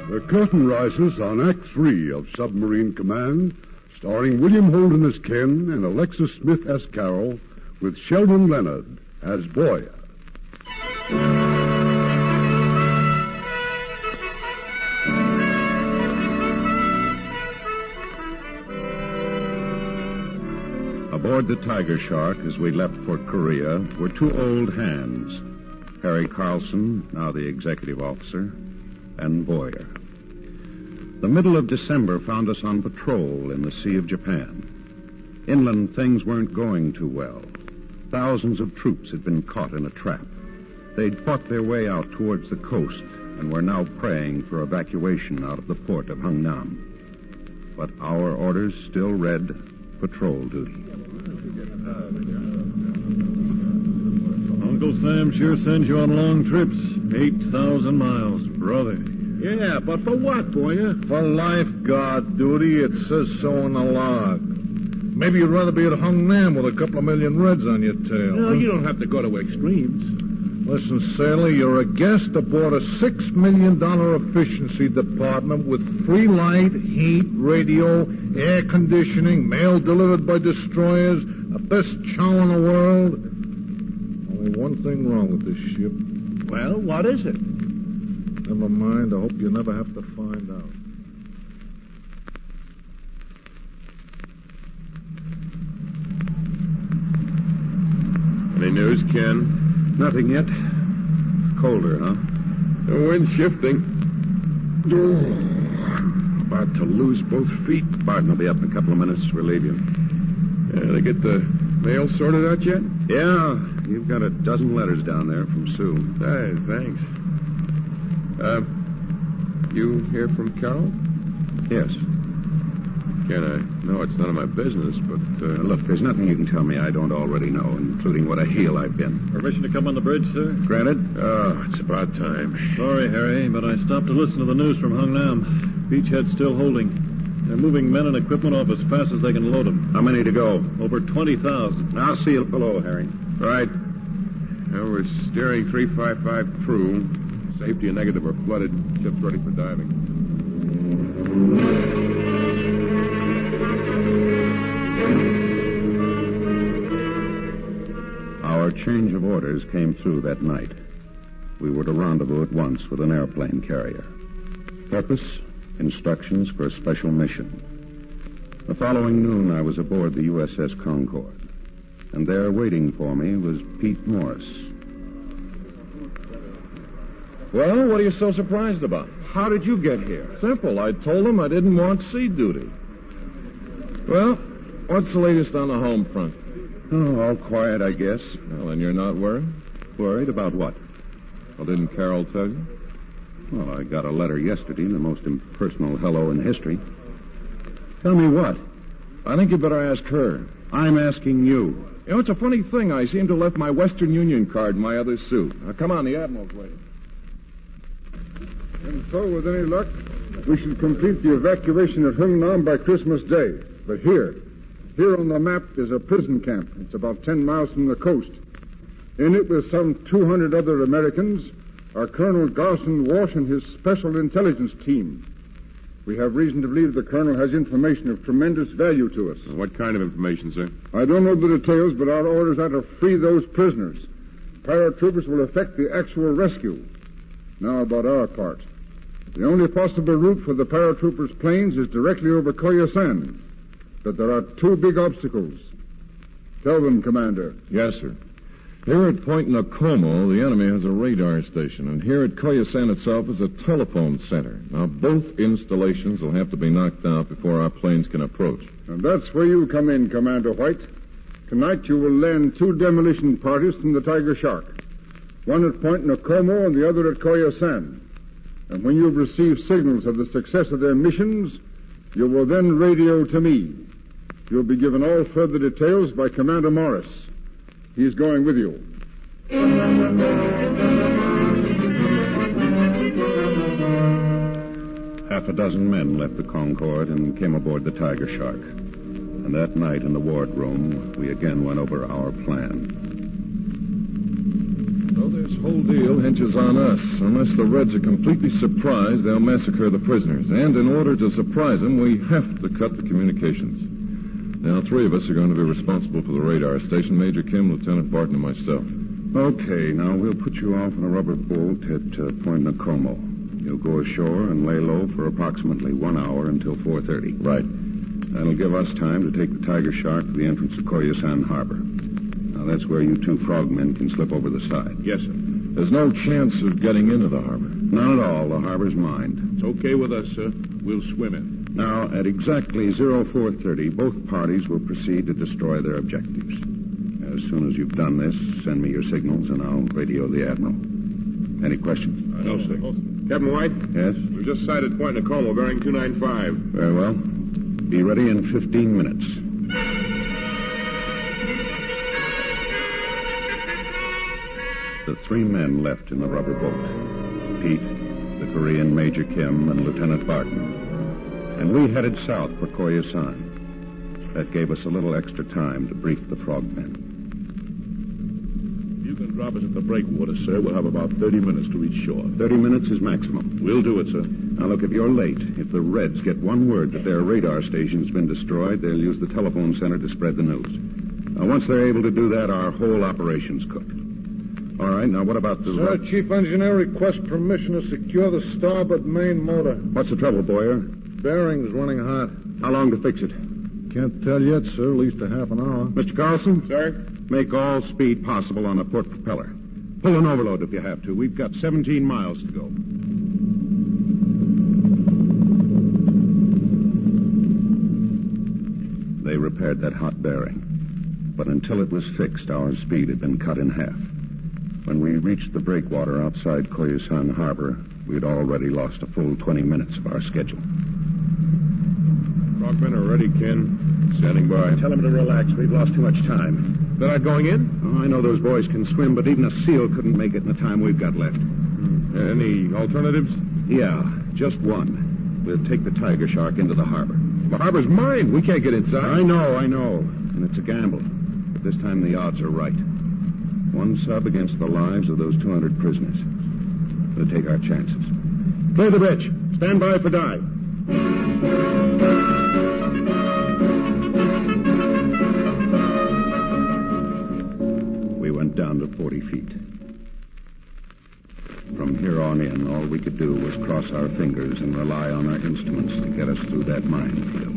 The curtain rises on Act 3 of Submarine Command, starring William Holden as Ken and Alexis Smith as Carol, with Sheldon Leonard as Boyer. Aboard the Tiger Shark, as we left for Korea, were two old hands. Harry Carlson, now the executive officer, and Boyer. The middle of December found us on patrol in the Sea of Japan. Inland, things weren't going too well. Thousands of troops had been caught in a trap. They'd fought their way out towards the coast and were now praying for evacuation out of the port of Hungnam. But our orders still read patrol duty. Uncle Sam sure sends you on long trips. 8,000 miles, brother. Yeah, but for what, Boyer? For lifeguard duty, it says so in the log. Maybe you'd rather be at Hungnam with a couple of million reds on your tail. No, you don't have to go to extremes. Listen, sailor, you're a guest aboard a $6 million efficiency department with free light, heat, radio, air conditioning, mail delivered by destroyers, the best chow in the world. Only one thing wrong with this ship. Well, what is it? Never mind. I hope you never have to find out. news, Ken? Nothing yet. Colder, huh? The wind's shifting. I'm about to lose both feet. Barton will be up in a couple of minutes to relieve you. They get the mail sorted out yet? Yeah, you've got a dozen letters down there from Sue. Hey, thanks. You hear from Carol? Yes. Ken, I know it's none of my business, but... Look, there's nothing you can tell me I don't already know, including what a heel I've been. Permission to come on the bridge, sir? Granted. Oh, it's about time. Sorry, Harry, but I stopped to listen to the news from Hung Nam. Beachhead's still holding. They're moving men and equipment off as fast as they can load them. How many to go? Over 20,000. I'll see you below, Harry. Right. Now we're steering 355 true. Safety and negative are flooded. Ship's ready for diving. Our change of orders came through that night. We were to rendezvous at once with an airplane carrier. Purpose, instructions for a special mission. The following noon, I was aboard the USS Concord. And there waiting for me was Pete Morris. Well, what are you so surprised about? How did you get here? Simple. I told him I didn't want sea duty. Well, what's the latest on the home front? Oh, all quiet, I guess. Well, then you're not worried? Worried about what? Well, didn't Carol tell you? Well, I got a letter yesterday, the most impersonal hello in history. Tell me what? I think you better ask her. I'm asking you. You know, it's a funny thing. I seem to have left my Western Union card in my other suit. Now, come on, the Admiral's waiting. And so, with any luck, we should complete the evacuation at Hung Nam by Christmas Day. But here on the map is a prison camp. It's about 10 miles from the coast. In it, with some 200 other Americans, are Colonel Garson Walsh and his special intelligence team. We have reason to believe the colonel has information of tremendous value to us. What kind of information, sir? I don't know the details, but our orders are to free those prisoners. Paratroopers will effect the actual rescue. Now about our part. The only possible route for the paratroopers' planes is directly over Koyasan. But there are two big obstacles. Tell them, Commander. Yes, sir. Here at Point Nakomo, the enemy has a radar station, and here at Koyasan itself is a telephone center. Now, both installations will have to be knocked out before our planes can approach. And that's where you come in, Commander White. Tonight you will land two demolition parties from the Tiger Shark. One at Point Nakomo and the other at Koyasan. And when you've received signals of the success of their missions, you will then radio to me. You'll be given all further details by Commander Morris. He's going with you. Half a dozen men left the Concorde and came aboard the Tiger Shark. And that night in the wardroom, we again went over our plan. So this whole deal hinges on us. Unless the Reds are completely surprised, they'll massacre the prisoners. And in order to surprise them, we have to cut the communications. Now, three of us are going to be responsible for the radar station, Major Kim, Lieutenant Barton, and myself. Okay, now we'll put you off on a rubber boat at Point Nakomo. You'll go ashore and lay low for approximately 1 hour until 4:30. Right. That'll give us time to take the Tiger Shark to the entrance of Koyasan Harbor. Now, that's where you two frogmen can slip over the side. Yes, sir. There's no chance of getting into the harbor. None at all. The harbor's mine. It's okay with us, sir. We'll swim in. Now, at exactly 04:30, both parties will proceed to destroy their objectives. As soon as you've done this, send me your signals, and I'll radio the Admiral. Any questions? No, sir. Captain White? Yes? We've just sighted Point Nakomo, bearing 295. Very well. Be ready in 15 minutes. The three men left in the rubber boat. Pete, the Korean Major Kim, and Lieutenant Barton. And we headed south for Koyasan. That gave us a little extra time to brief the frogmen. You can drop us at the breakwater, sir. We'll have about 30 minutes to reach shore. 30 minutes is maximum. We'll do it, sir. Now, look, if you're late, if the Reds get one word that their radar station's been destroyed, they'll use the telephone center to spread the news. Now, once they're able to do that, our whole operation's cooked. All right, now what about the... Sir, Chief Engineer requests permission to secure the starboard main motor. What's the trouble, Boyer? Bearing's running hot. How long to fix it? Can't tell yet, sir. At least a half an hour. Mr. Carlson? Sir? Make all speed possible on the port propeller. Pull an overload if you have to. We've got 17 miles to go. They repaired that hot bearing. But until it was fixed, our speed had been cut in half. When we reached the breakwater outside Koyasan Harbor, we had already lost a full 20 minutes of our schedule. Frogmen are ready, Ken. Standing by. Tell them to relax. We've lost too much time. They're not going in? Oh, I know those boys can swim, but even a seal couldn't make it in the time we've got left. Any alternatives? Yeah, just one. We'll take the Tiger Shark into the harbor. The harbor's mine. We can't get inside. I know. And it's a gamble. But this time the odds are right. One sub against the lives of those 200 prisoners. We'll take our chances. Clear the bridge. Stand by for dive. We went down to 40 feet. From here on in, all we could do was cross our fingers and rely on our instruments to get us through that minefield.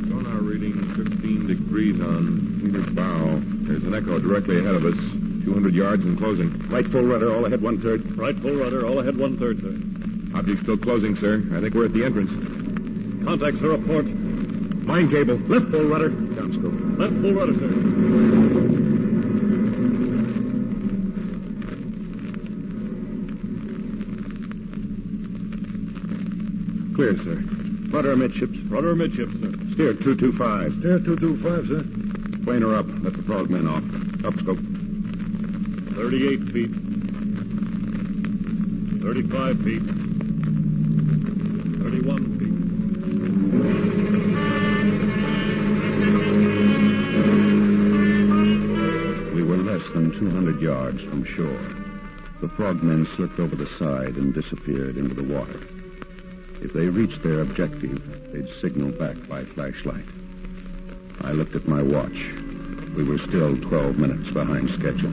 Sonar reading 15 degrees on leader bow. There's an echo directly ahead of us. 200 yards and closing. Right full rudder, all ahead 1/3. Right full rudder, all ahead 1/3, sir. Object still closing, sir. I think we're at the entrance. Contact, sir, up port. Mine cable. Left full rudder. Downscope. Left full rudder, sir. Clear, sir. Rudder amidships. Rudder amidships, sir. Steer 225. Steer 225, sir. Planer up. Let the frogmen off. Upscope. 38 feet. 35 feet. 31 feet. We were less than 200 yards from shore. The frogmen slipped over the side and disappeared into the water. If they reached their objective, they'd signal back by flashlight. I looked at my watch. We were still 12 minutes behind schedule.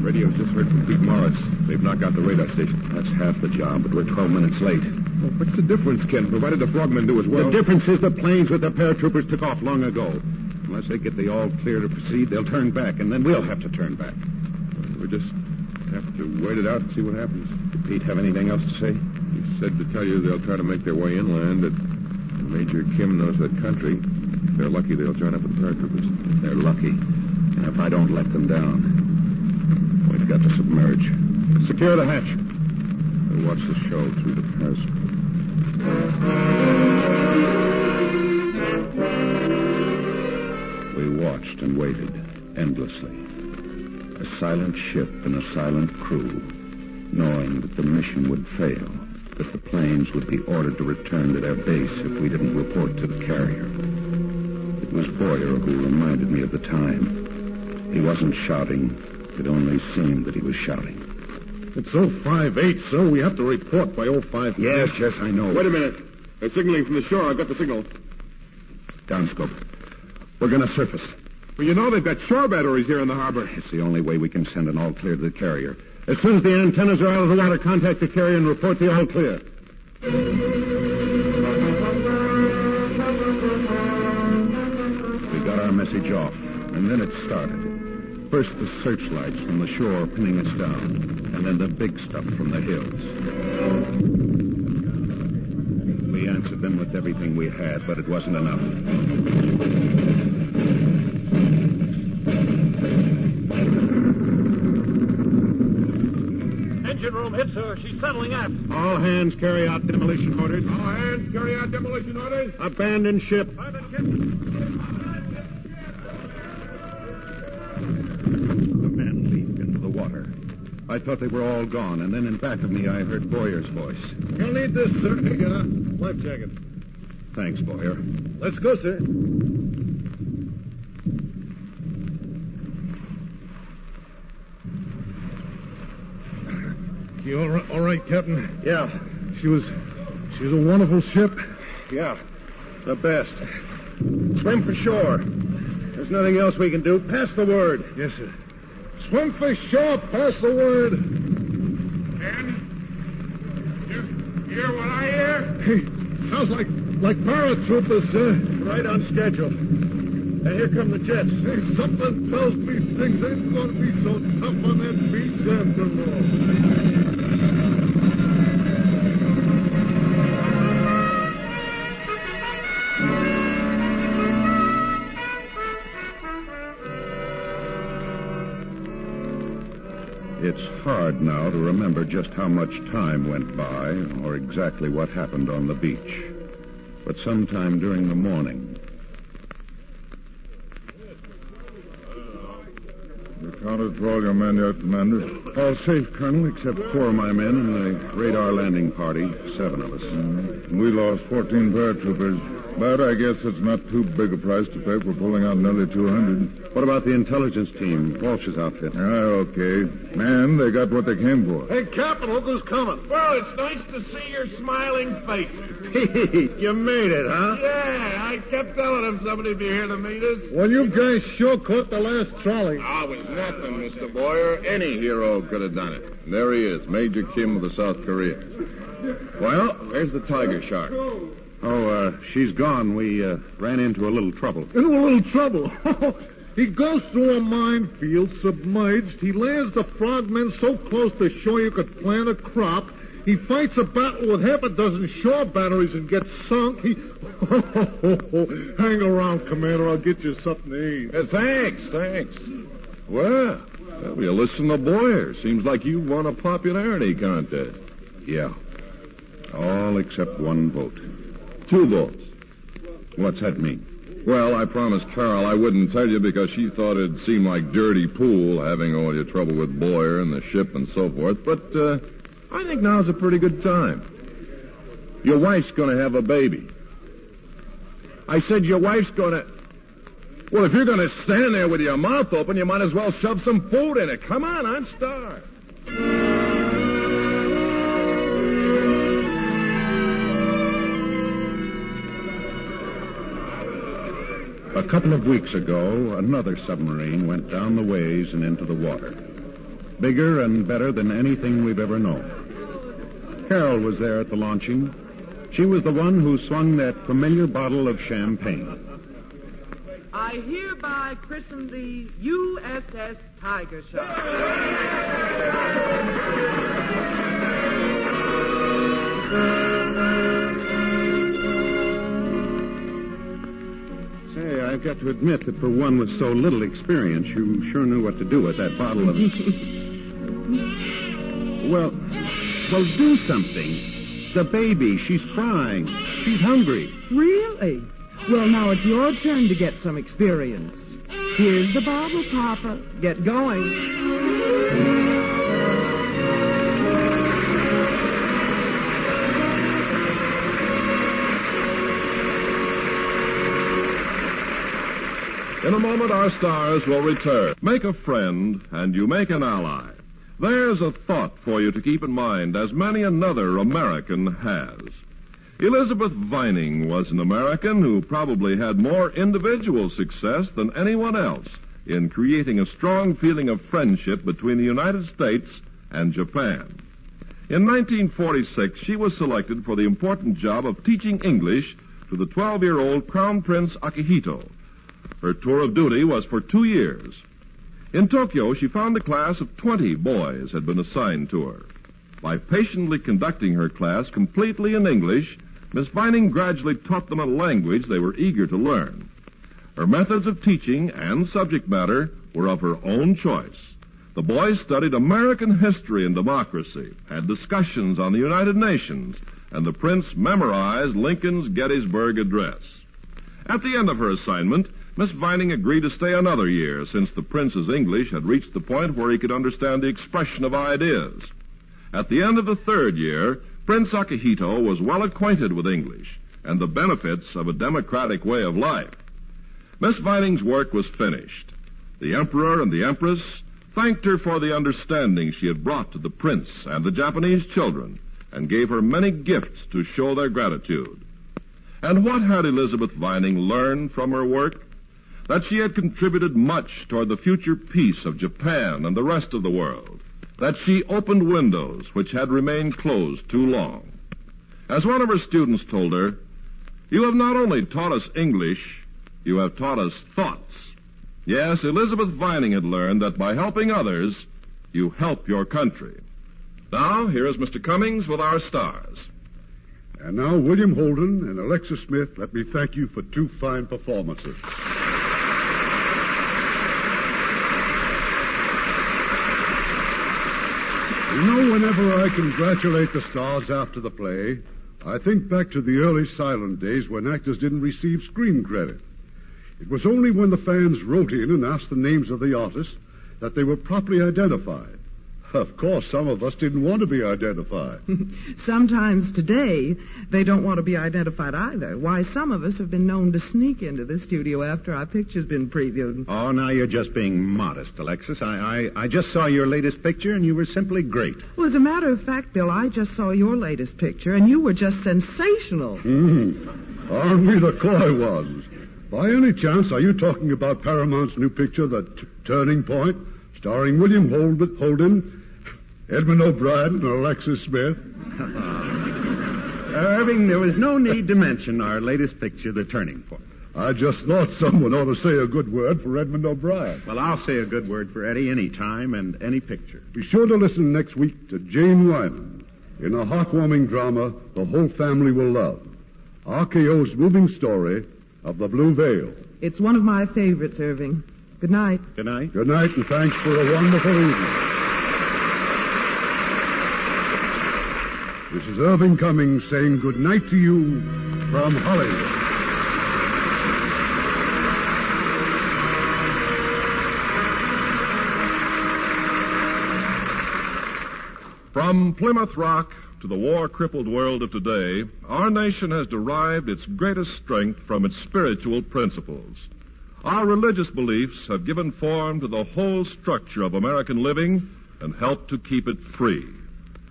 Radio's just heard from Pete Morris. They've knocked out the radar station. That's half the job, but we're 12 minutes late. Well, what's the difference, Ken, provided the frogmen do as well? The difference is the planes with the paratroopers took off long ago. Unless they get the all clear to proceed, they'll turn back, and then we'll have to turn back. We just have to wait it out and see what happens. Did Pete have anything else to say? He said to tell you they'll try to make their way inland, that Major Kim knows that country. If they're lucky, they'll join up with the paratroopers. If they're lucky. And if I don't let them down, we've got to submerge. Secure the hatch. We'll watch the show through the periscope. We watched and waited endlessly. A silent ship and a silent crew, knowing that the mission would fail, that the planes would be ordered to return to their base if we didn't report to the carrier. It was Boyer who reminded me of the time. He wasn't shouting. It only seemed that he was shouting. It's 058, sir. We have to report by 05. Yes, I know. Wait a minute. They're signaling from the shore. I've got the signal. Downscope. We're going to surface. Well, you know they've got shore batteries here in the harbor. It's the only way we can send an all clear to the carrier. As soon as the antennas are out of the water, contact the carrier and report the all clear. We got our message off, and then it started. First the searchlights from the shore pinning us down, and then the big stuff from the hills. We answered them with everything we had, but it wasn't enough. Engine room hit, sir. She's settling aft. All hands carry out demolition orders. All hands carry out demolition orders. Abandon ship. The men leaped into the water. I thought they were all gone, and then in back of me I heard Boyer's voice. You'll need this, sir. Here, get a life jacket. Thanks, Boyer. Let's go, sir. You all right, Captain? Yeah. She was a wonderful ship. Yeah. The best. Swim for shore. There's nothing else we can do. Pass the word. Yes, sir. Swim for shore. Pass the word. Ken? You hear what I hear? Hey, Sounds like paratroopers, sir. Right on schedule. Hey, here come the jets. Hey, something tells me things ain't going to be so tough on that beach after all. It's hard now to remember just how much time went by or exactly what happened on the beach. But sometime during the morning... You accounted for all your men yet, Commander? All safe, Colonel, except 4 of my men and the radar landing party, 7 of us. We lost 14 paratroopers, but I guess it's not too big a price to pay for pulling out nearly 200. What about the intelligence team, Walsh's outfit? Okay. Man, they got what they came for. Hey, Captain, look who's coming. Well, it's nice to see your smiling faces. You made it, huh? Yeah, I kept telling him somebody'd be here to meet us. Well, you guys sure caught the last trolley. Ah, it was nothing, Mr. Boyer. Any hero could have done it. There he is, Major Kim of the South Koreans. Well, there's the Tiger Shark. Oh, she's gone. We ran into a little trouble. Into a little trouble? He goes through a minefield, submerged. He lands the frogmen so close to shore you could plant a crop. He fights a battle with half a dozen shore batteries and gets sunk. Hang around, Commander. I'll get you something to eat. Thanks. Well, you listen to Boyer. Seems like you won a popularity contest. Yeah. All except 1 vote. 2 votes. What's that mean? Well, I promised Carol I wouldn't tell you because she thought it'd seem like dirty pool having all your trouble with Boyer and the ship and so forth. But I think now's a pretty good time. Your wife's going to have a baby. I said your wife's going to... Well, if you're going to stand there with your mouth open, you might as well shove some food in it. Come on, I'm starved. A couple of weeks ago, another submarine went down the ways and into the water. Bigger and better than anything we've ever known. Carol was there at the launching. She was the one who swung that familiar bottle of champagne. I hereby christen the USS Tiger Shark. Say, I've got to admit that for one with so little experience, you sure knew what to do with that bottle of... Well, do something. The baby, she's crying. She's hungry. Really? Well, now it's your turn to get some experience. Here's the bottle, Papa. Get going. In a moment, our stars will return. Make a friend, and you make an ally. There's a thought for you to keep in mind, as many another American has. Elizabeth Vining was an American who probably had more individual success than anyone else in creating a strong feeling of friendship between the United States and Japan. In 1946, she was selected for the important job of teaching English to the 12-year-old Crown Prince Akihito. Her tour of duty was for 2 years. In Tokyo, she found a class of 20 boys had been assigned to her. By patiently conducting her class completely in English, Miss Vining gradually taught them a language they were eager to learn. Her methods of teaching and subject matter were of her own choice. The boys studied American history and democracy, had discussions on the United Nations, and the prince memorized Lincoln's Gettysburg Address. At the end of her assignment, Miss Vining agreed to stay another year, since the prince's English had reached the point where he could understand the expression of ideas. At the end of the 3rd year, Prince Akihito was well acquainted with English and the benefits of a democratic way of life. Miss Vining's work was finished. The Emperor and the Empress thanked her for the understanding she had brought to the prince and the Japanese children, and gave her many gifts to show their gratitude. And what had Elizabeth Vining learned from her work? That she had contributed much toward the future peace of Japan and the rest of the world. That she opened windows which had remained closed too long. As one of her students told her, You have not only taught us English, you have taught us thoughts. Yes, Elizabeth Vining had learned that by helping others, you help your country. Now, here is Mr. Cummings with our stars. And now, William Holden and Alexis Smith, let me thank you for 2 fine performances. You know, whenever I congratulate the stars after the play, I think back to the early silent days when actors didn't receive screen credit. It was only when the fans wrote in and asked the names of the artists that they were properly identified. Of course, some of us didn't want to be identified. Sometimes today, they don't want to be identified either. Why, some of us have been known to sneak into the studio after our picture's been previewed. Oh, now you're just being modest, Alexis. I just saw your latest picture, and you were simply great. Well, as a matter of fact, Bill, I just saw your latest picture, and you were just sensational. Aren't we the coy ones? By any chance, are you talking about Paramount's new picture, The Turning Point, starring William Holden, Edmund O'Brien, and Alexis Smith? Irving, there was no need to mention our latest picture, The Turning Point. I just thought someone ought to say a good word for Edmund O'Brien. Well, I'll say a good word for Eddie any time and any picture. Be sure to listen next week to Jane Wyman in a heartwarming drama the whole family will love. RKO's moving story of the Blue Veil. It's one of my favorites, Irving. Good night. Good night. Good night, and thanks for a wonderful evening. This is Irving Cummings saying good night to you from Hollywood. From Plymouth Rock to the war-crippled world of today, our nation has derived its greatest strength from its spiritual principles. Our religious beliefs have given form to the whole structure of American living and helped to keep it free.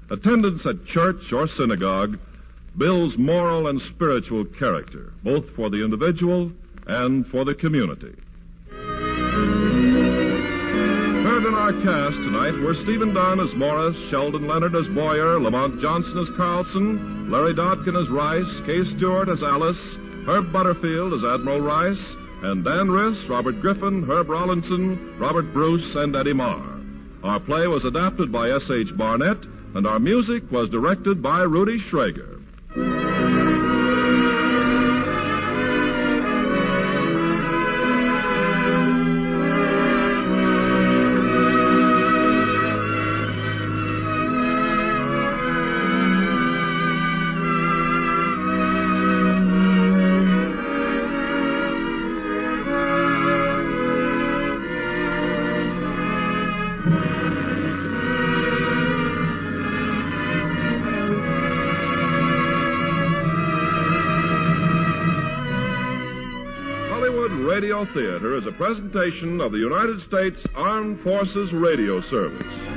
Attendance at church or synagogue builds moral and spiritual character, both for the individual and for the community. Heard in our cast tonight were Stephen Dunn as Morris, Sheldon Leonard as Boyer, Lamont Johnson as Carlson, Larry Dodkin as Rice, Kay Stewart as Alice, Herb Butterfield as Admiral Rice, and Dan Riss, Robert Griffin, Herb Rollinson, Robert Bruce, and Eddie Marr. Our play was adapted by S.H. Barnett, and our music was directed by Rudy Schrager. Radio Theatre is a presentation of the United States Armed Forces Radio Service.